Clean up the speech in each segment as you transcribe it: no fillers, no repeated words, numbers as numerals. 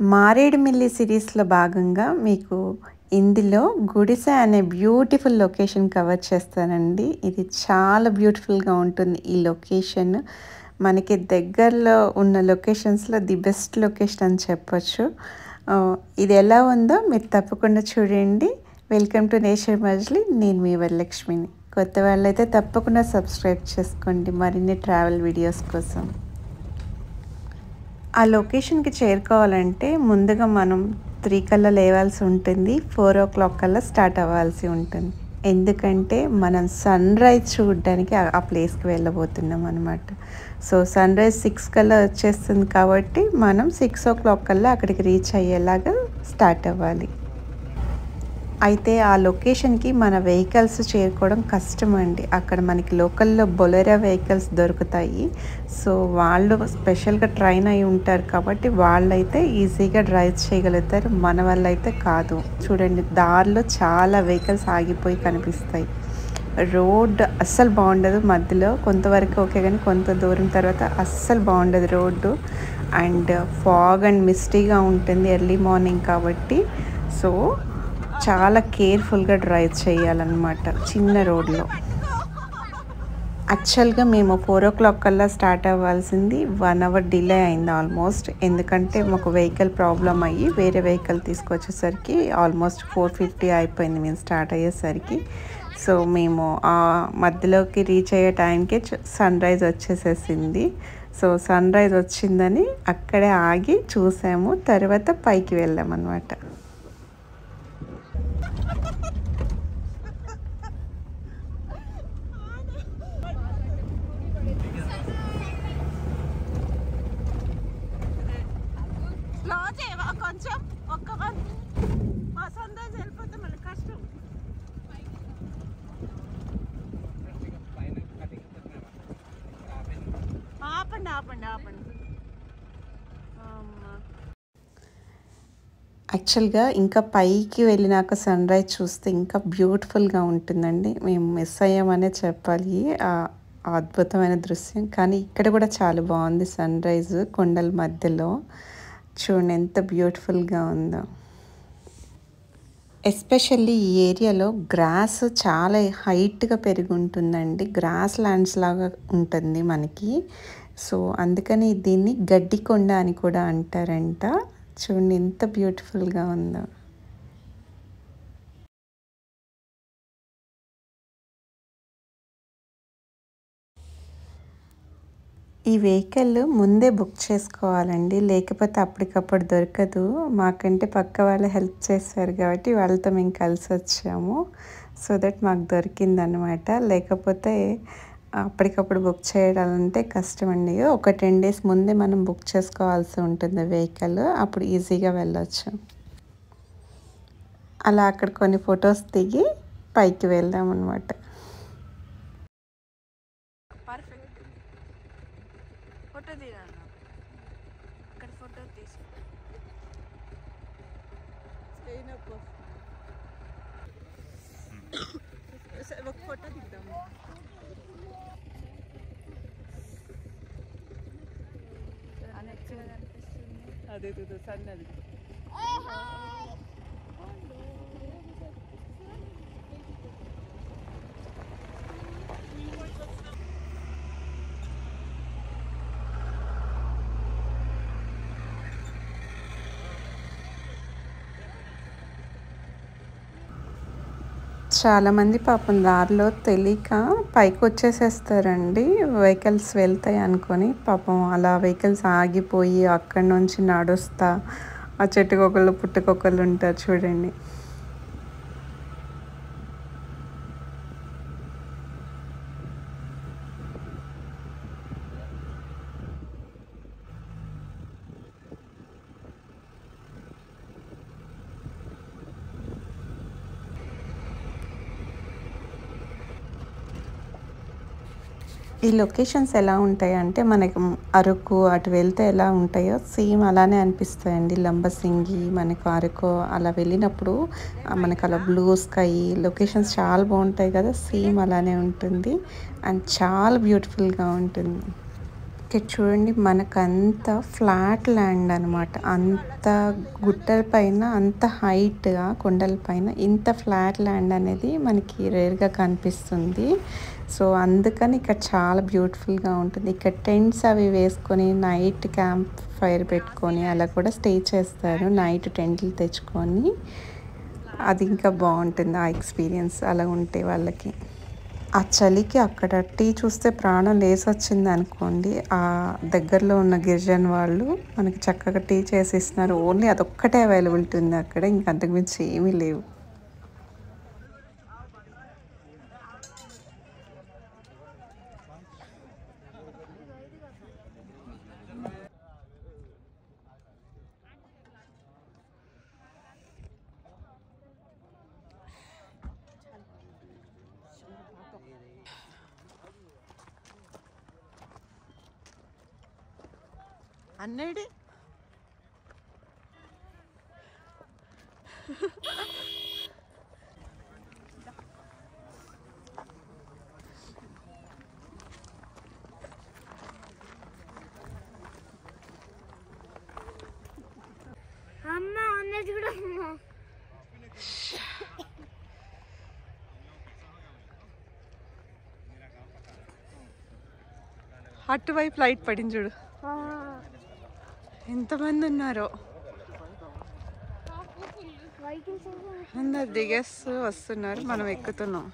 మారేడుమిల్లి సిరీస్‌లో భాగంగా మీకు ఇందులో గుడిసె అనే బ్యూటిఫుల్ లొకేషన్ కవర్ చేస్తానండి. ఇది చాలా బ్యూటిఫుల్‌గా ఉంటుంది ఈ లొకేషన్. మనకి దగ్గరలో ఉన్న లొకేషన్స్‌లో ది బెస్ట్ లొకేషన్ అని చెప్పొచ్చు. ఇది ఎలా ఉందో మీరు తప్పకుండా చూడండి. వెల్కమ్ టు నేచర్ మజిలీ. నేను మీ వరలక్ష్మిని. కొత్త వాళ్ళైతే తప్పకుండా సబ్స్క్రైబ్ చేసుకోండి మరిన్ని ట్రావెల్ వీడియోస్ కోసం. ఆ లొకేషన్‌కి చేరుకోవాలంటే ముందుగా మనం 3 కల్లా లేవాల్సి ఉంటుంది. 4:00 కల్లా స్టార్ట్ అవ్వాల్సి ఉంటుంది. ఎందుకంటే మనం సన్‌రైజ్ చూడడానికి ఆ ప్లేస్‌కి వెళ్ళబోతున్నాం అనమాట. సో సన్‌రైజ్ 6 కల్లా వచ్చేస్తుంది కాబట్టి మనం 6:00 కల్లా అక్కడికి రీచ్ అయ్యేలాగా స్టార్ట్ అవ్వాలి. అయితే ఆ లొకేషన్‌కి మన వెహికల్స్ చేరుకోవడం కష్టమండి. అక్కడ మనకి లోకల్‌లో బొలెరో వెహికల్స్ దొరుకుతాయి. సో వాళ్ళు స్పెషల్‌గా ట్రైన్ అయ్యి ఉంటారు కాబట్టి వాళ్ళైతే ఈజీగా డ్రైవ్ చేయగలుగుతారు. మన వల్లైతే కాదు. చూడండి దారిలో చాలా వెహికల్స్ ఆగిపోయి కనిపిస్తాయి. రోడ్ అస్సలు బాగుండదు. మధ్యలో కొంతవరకు ఓకే కానీ కొంత దూరం తర్వాత అస్సలు బాగుండదు రోడ్డు. అండ్ ఫాగ్ అండ్ మిస్టీగా ఉంటుంది ఎర్లీ మార్నింగ్ కాబట్టి. సో చాలా కేర్ఫుల్గా డ్రైవ్ చేయాలన్నమాట చిన్న రోడ్లో. యాక్చువల్గా మేము 4:00 కల్లా స్టార్ట్ అవ్వాల్సింది 1 అవర్ డిలే అయింది ఆల్మోస్ట్. ఎందుకంటే మాకు వెహికల్ ప్రాబ్లం అయ్యి వేరే వెహికల్ తీసుకొచ్చేసరికి ఆల్మోస్ట్ 4:50 అయిపోయింది మేము స్టార్ట్ అయ్యేసరికి. సో మేము ఆ మధ్యలోకి రీచ్ అయ్యే టైంకే సన్‌రైజ్ వచ్చేసేసింది. సో సన్‌రైజ్ వచ్చిందని అక్కడే ఆగి చూసాము. తర్వాత పైకి వెళ్ళామన్నమాట. కొంచెం ఒక్క మా సన్‌రైజ్ వెళ్ళిపోతే మళ్ళీ కష్టం. ఆపండి ఆపండి ఆపండి. యాక్చువల్గా ఇంకా పైకి వెళ్ళినాక సన్‌రైజ్ చూస్తే ఇంకా బ్యూటిఫుల్గా ఉంటుందండి. మేము మిస్ అయ్యామనే చెప్పాలి ఆ అద్భుతమైన దృశ్యం. కానీ ఇక్కడ కూడా చాలా బాగుంది సన్‌రైజ్ కొండల మధ్యలో. చూడండి ఎంత బ్యూటిఫుల్గా ఉందో. ఎస్పెషల్లీ ఈ ఏరియాలో గ్రాస్ చాలా హైట్గా పెరిగి ఉంటుందండి. గ్రాస్ ల్యాండ్స్ లాగా ఉంటుంది మనకి. సో అందుకని దీన్ని గడ్డి కొండ అని కూడా అంటారంట. చూడండి ఎంత బ్యూటిఫుల్గా ఉందో. ఈ వెహికల్ ముందే బుక్ చేసుకోవాలండి. లేకపోతే అప్పటికప్పుడు దొరకదు. మాకంటే పక్క వాళ్ళు హెల్ప్ చేశారు కాబట్టి వాళ్ళతో మేము కలిసి వచ్చాము. సో దట్ మాకు దొరికిందనమాట. లేకపోతే అప్పటికప్పుడు బుక్ చేయాలంటే కష్టమండి. ఒక 10 డేస్ ముందే మనం బుక్ చేసుకోవాల్సి ఉంటుంది వెహికల్. అప్పుడు ఈజీగా వెళ్ళొచ్చు. అలా అక్కడ కొన్ని ఫొటోస్ దిగి పైకి వెళ్దామన్నమాట. పర్ఫెక్ట్ ఫోటో తీయాలి. అక్కడ ఫోటో తీసి ఒక ఫోటో దిద్దాము. అదే సన్నది. చాలామంది పాపం దారిలో తెలియక పైకి వచ్చేసేస్తారండి వెహికల్స్ వెళ్తాయి అనుకొని. పాపం అలా వెహికల్స్ ఆగిపోయి అక్కడి నుంచి నడుస్తా ఆ చెట్టుకొకళ్ళు పుట్టుకొకళ్ళు ఉంటారు చూడండి. ఈ లొకేషన్స్ ఎలా ఉంటాయంటే మనకి అరకు అటు వెళ్తే ఎలా ఉంటాయో సేమ్ అలానే అనిపిస్తాయండి. లంబసింగి మనకు అరకు అలా వెళ్ళినప్పుడు మనకు అలా బ్లూ స్కై లొకేషన్స్ చాలా బాగుంటాయి కదా. సేమ్ అలానే ఉంటుంది అండ్ చాలా బ్యూటిఫుల్గా ఉంటుంది. ఇక్కడ చూడండి మనకంత ఫ్లాట్ ల్యాండ్ అనమాట. అంత గుట్టల పైన అంత హైట్‌గా కొండల పైన ఇంత ఫ్లాట్ ల్యాండ్ అనేది మనకి రేర్‌గా కనిపిస్తుంది. సో, అందుకని ఇక్కడ చాలా బ్యూటిఫుల్‌గా ఉంటుంది. ఇక్కడ టెంట్స్ అవి వేసుకొని నైట్ క్యాంప్ ఫైర్ పెట్టుకొని అలా కూడా స్టే చేస్తారు. నైట్ టెంట్లు తెచ్చుకొని అది ఇంకా బాగుంటుంది ఆ ఎక్స్పీరియన్స్ అలా ఉంటే వాళ్ళకి. ఆ చలికి అక్కడ టీ చూస్తే ప్రాణం లేసొచ్చింది అనుకోండి. ఆ దగ్గరలో ఉన్న గిరిజన వాళ్ళు మనకి చక్కగా టీ చేసి ఇస్తున్నారు. ఓన్లీ అదొక్కటే అవైలబిలిటీ ఉంది అక్కడ. ఇంక అంతకుమించి ఏమీ లేవు. అన్నేడి అమ్మ అన్నది కూడా అమ్మ అటువైపు లైట్ పడింది చూడు. ఎంతమంది ఉన్నారో అందరు దిగేస్తూ వస్తున్నారు. మనం ఎక్కుతున్నాం.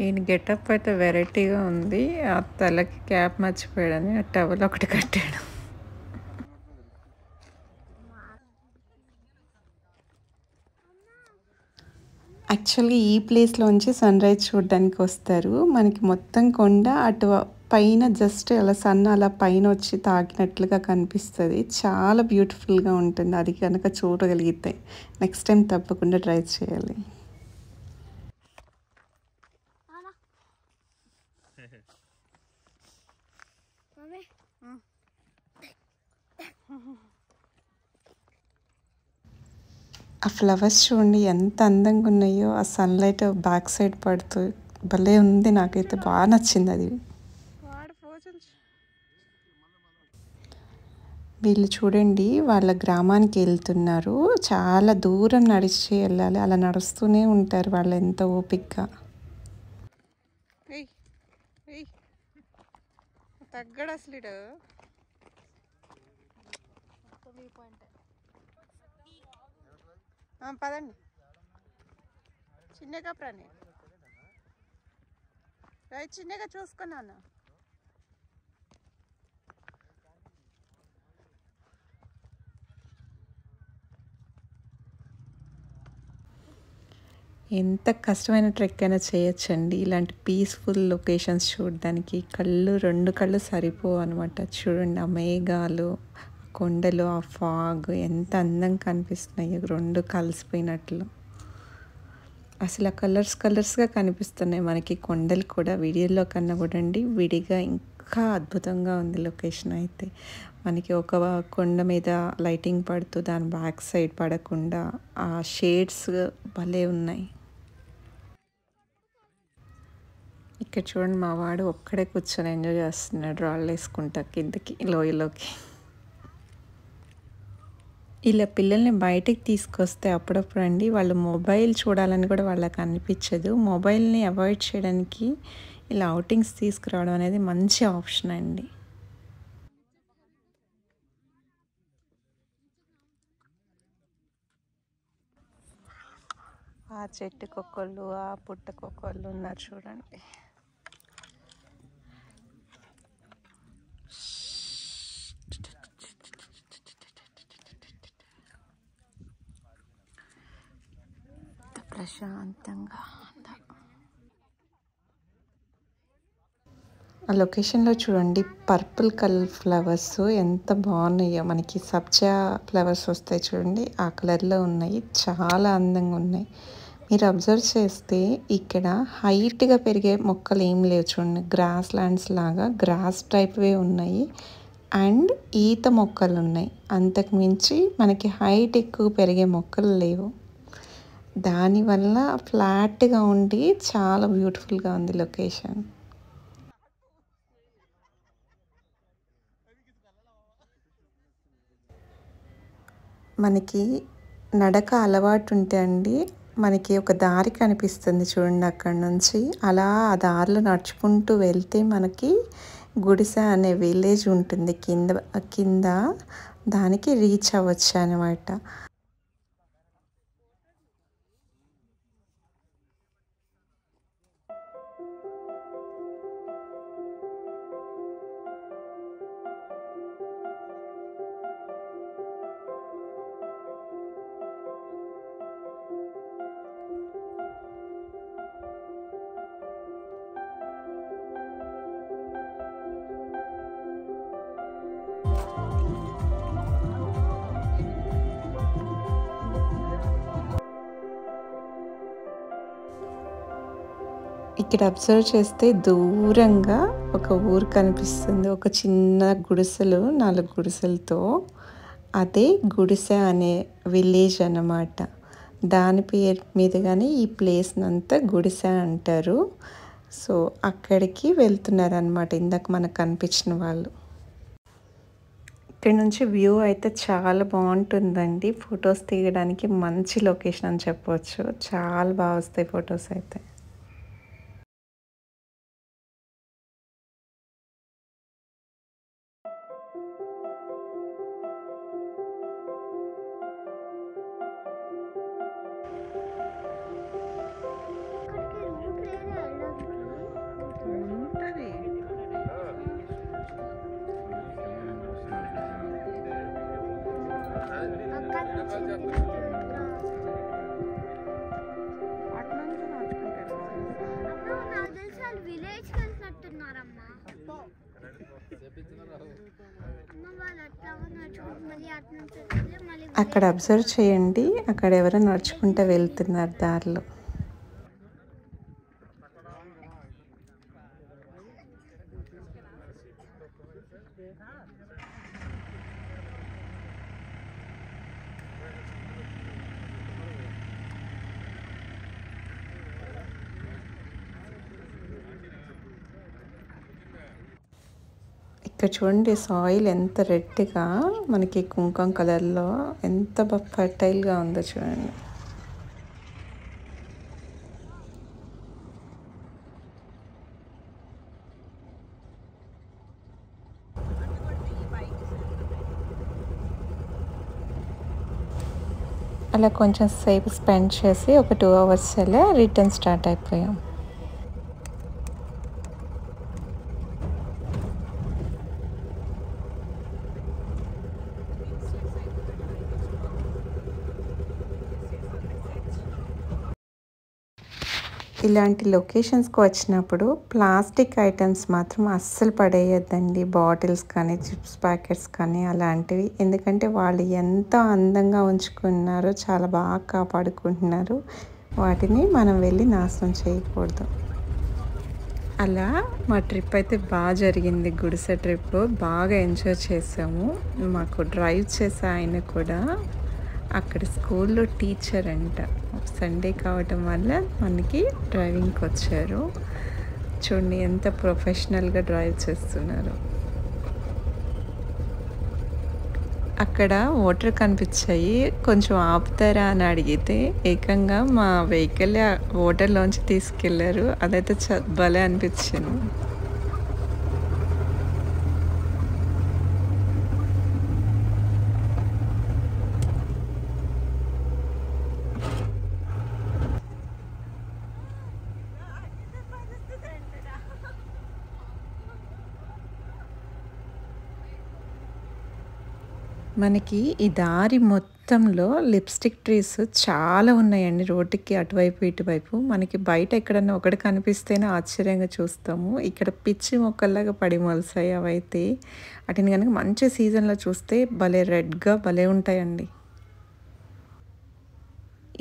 ఈయన గెటప్ అయితే వెరైటీగా ఉంది. ఆ తలకి క్యాప్ మర్చిపోయాడని ఆ టవల్ ఒకటి కట్టాడు. యాక్చువల్గా ఈ ప్లేస్లోంచి సన్ రైజ్ చూడడానికి వస్తారు. మనకి మొత్తం కొండ అటు పైన జస్ట్ అలా సన్ అలా పైన వచ్చి తాకినట్లుగా కనిపిస్తుంది. చాలా బ్యూటిఫుల్గా ఉంటుంది. అది కనుక చూడగలిగితే నెక్స్ట్ టైం తప్పకుండా ట్రై చేయాలి. ఆ ఫ్లవర్స్ చూడండి ఎంత అందంగా ఉన్నాయో. ఆ సన్లైట్ బ్యాక్ సైడ్ పడుతూ భలే ఉంది. నాకైతే బాగా నచ్చింది అది. వీళ్ళు చూడండి వాళ్ళ గ్రామానికి వెళ్తున్నారు. చాలా దూరం నడిచి వెళ్ళాలి. అలా నడుస్తూనే ఉంటారు వాళ్ళు ఎంత ఓపికగా. తగ్గడు అసలు. పదండి చిన్నగా ప్రాణి రైట్ చిన్నగా చూసుకున్నాను. ఎంత కష్టమైన ట్రెక్ అయినా చేయొచ్చండి. ఇలాంటి పీస్ఫుల్ లొకేషన్స్ చూడడానికి రెండు కళ్ళు సరిపోవు అనమాట. చూడండి ఆ మేఘాలు, కొండలు, ఆ ఫాగ్ ఎంత అందంగా కనిపిస్తున్నాయి. రెండు కలిసిపోయినట్లు అసలు ఆ కలర్స్గా కనిపిస్తున్నాయి మనకి కొండలు కూడా. వీడియోలో కన్నా కూడా అండి విడిగా ఇంకా అద్భుతంగా ఉంది లొకేషన్ అయితే. మనకి ఒక కొండ మీద లైటింగ్ పడుతూ దాని బ్యాక్ సైడ్ పడకుండా ఆ షేడ్స్ భలే ఉన్నాయి. ఇక్కడ చూడండి మా వాడు ఒక్కడే కూర్చొని ఎంజాయ్ చేస్తున్నాడు రాళ్ళు వేసుకుంటా కిందకి లోయలోకి. ఇలా పిల్లల్ని బయటికి తీసుకొస్తే అప్పుడప్పుడు అండి వాళ్ళు మొబైల్ చూడాలని కూడా వాళ్ళకి అనిపించదు. మొబైల్ని అవాయిడ్ చేయడానికి ఇలా అవుటింగ్స్ తీసుకురావడం అనేది మంచి ఆప్షన్ అండి. ఆ చెట్టుకొక్కళ్ళు ఆ పుట్టకొక్కళ్ళు ఉన్నారు చూడండి. ప్రశాంతంగా ఆ లొకేషన్లో చూడండి పర్పుల్ కలర్ ఫ్లవర్స్ ఎంత బాగున్నాయో. మనకి సబ్జా ఫ్లవర్స్ వస్తాయి చూడండి, ఆ కలర్లో ఉన్నాయి. చాలా అందంగా ఉన్నాయి. మీరు అబ్జర్వ్ చేస్తే ఇక్కడ హైట్గా పెరిగే మొక్కలు ఏం లేవు చూడండి. గ్రాస్ ల్యాండ్స్ లాగా గ్రాస్ టైప్వే ఉన్నాయి. అండ్ ఈత మొక్కలు ఉన్నాయి. అంతకు మించి మనకి హైట్ ఎక్కువ పెరిగే మొక్కలు లేవు. దానివల్ల ఫ్లాట్గా ఉండి చాలా బ్యూటిఫుల్గా ఉంది లొకేషన్. మనకి నడక అలవాటు ఉంటే అండి మనకి ఒక దారి కనిపిస్తుంది చూడండి అక్కడ నుంచి. అలా ఆ దారిలో నడుచుకుంటూ వెళ్తే మనకి గుడిసె అనే విలేజ్ ఉంటుంది కింద కింద దానికి రీచ్ అవ్వచ్చు అనమాట. ఇక్కడ అబ్జర్వ్ చేస్తే దూరంగా ఒక ఊరు కనిపిస్తుంది. ఒక చిన్న గుడిసెలు 4 గుడిసెలతో. అదే గుడిసె అనే విలేజ్ అన్నమాట. దాని పేరు మీదుగానే ఈ ప్లేస్‌నంతా గుడిసె అంటారు. సో అక్కడికి వెళ్తున్నారనమాట ఇందాక మనకు కనిపించిన వాళ్ళు. ఇక్కడ నుంచి వ్యూ అయితే చాలా బాగుంటుందండి. ఫొటోస్ తీయడానికి మంచి లొకేషన్ అని చెప్పవచ్చు. చాలా బాగా వస్తాయి ఫొటోస్ అయితే. అక్కడ అబ్జర్వ్ చేయండి, అక్కడ ఎవరో నడుచుకుంటూ వెళ్తున్నారు దారిలో. ఇక్కడ చూడండి సాయిల్ ఎంత రెడ్గా మనకి కుంకుమ కలర్లో ఎంత ఫర్టైల్గా ఉందో చూడండి. అలా కొంచెం సేపు స్పెండ్ చేసి ఒక 2 అవర్స్ అలా రిటర్న్ స్టార్ట్ అయిపోయాం. ఇలాంటి లొకేషన్స్కి వచ్చినప్పుడు ప్లాస్టిక్ ఐటమ్స్ మాత్రం అస్సలు పడేయద్దండి. బాటిల్స్ కానీ చిప్స్ ప్యాకెట్స్ కానీ అలాంటివి. ఎందుకంటే వాళ్ళు ఎంత అందంగా ఉంచుకున్నారో చాలా బాగా కాపాడుకుంటున్నారు. వాటిని మనం వెళ్ళి నాశనం చేయకూడదు. అలా మా ట్రిప్ అయితే బాగా జరిగింది. గుడిసె ట్రిప్ బాగా ఎంజాయ్ చేసాము. మాకు డ్రైవ్ చేసే ఆయన కూడా అక్కడ స్కూల్లో టీచర్ అంట. సండే కావటం వల్ల మనకి డ్రైవింగ్కి వచ్చారు. చూడండి ఎంత ప్రొఫెషనల్గా డ్రైవ్ చేస్తున్నారు. అక్కడ వాటర్ కనిపించాయి. కొంచెం ఆపుతారా అని అడిగితే ఏకంగా మా వెహికల్ వాటర్లోంచి తీసుకెళ్లారు. అదైతే భలే అనిపించింది. మనకి ఈ దారి మొత్తంలో లిప్స్టిక్ ట్రీస్ చాలా ఉన్నాయండి. రోడ్డుకి అటువైపు ఇటువైపు. మనకి బయట ఎక్కడన్నా ఒకటి కనిపిస్తేనే ఆశ్చర్యంగా చూస్తాము. ఇక్కడ పిచ్చి మొక్కల్లాగా పడి మొలిసాయి అవైతే. వాటిని కనుక మంచి సీజన్లో చూస్తే భలే రెడ్గా భలే ఉంటాయండి.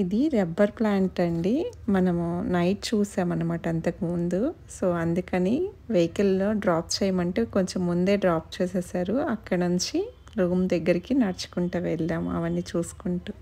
ఇది రబ్బర్ ప్లాంట్ అండి. మనము నైట్ చూసామన్నమాట అంతకుముందు. సో అందుకని వెహికల్లో డ్రాప్ చేయమంటే కొంచెం ముందే డ్రాప్ చేసేసారు. అక్కడ నుంచి రూమ్ దగ్గరికి నడుచుకుంటూ వెళ్ళాము అవన్నీ చూసుకుంటూ.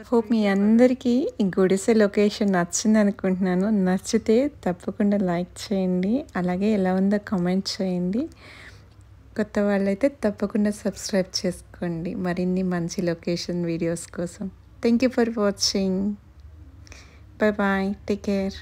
హోప్ మీ అందరికీ ఈ గుడిసె లొకేషన్ నచ్చింది అనుకుంటున్నాను. నచ్చితే తప్పకుండా లైక్ చేయండి. అలాగే ఎలా ఉందో కామెంట్ చేయండి. కొత్త వాళ్ళైతే తప్పకుండా సబ్స్క్రైబ్ చేసుకోండి మరిన్ని మంచి లొకేషన్ వీడియోస్ కోసం. Thank you for watching. Bye bye. Take care.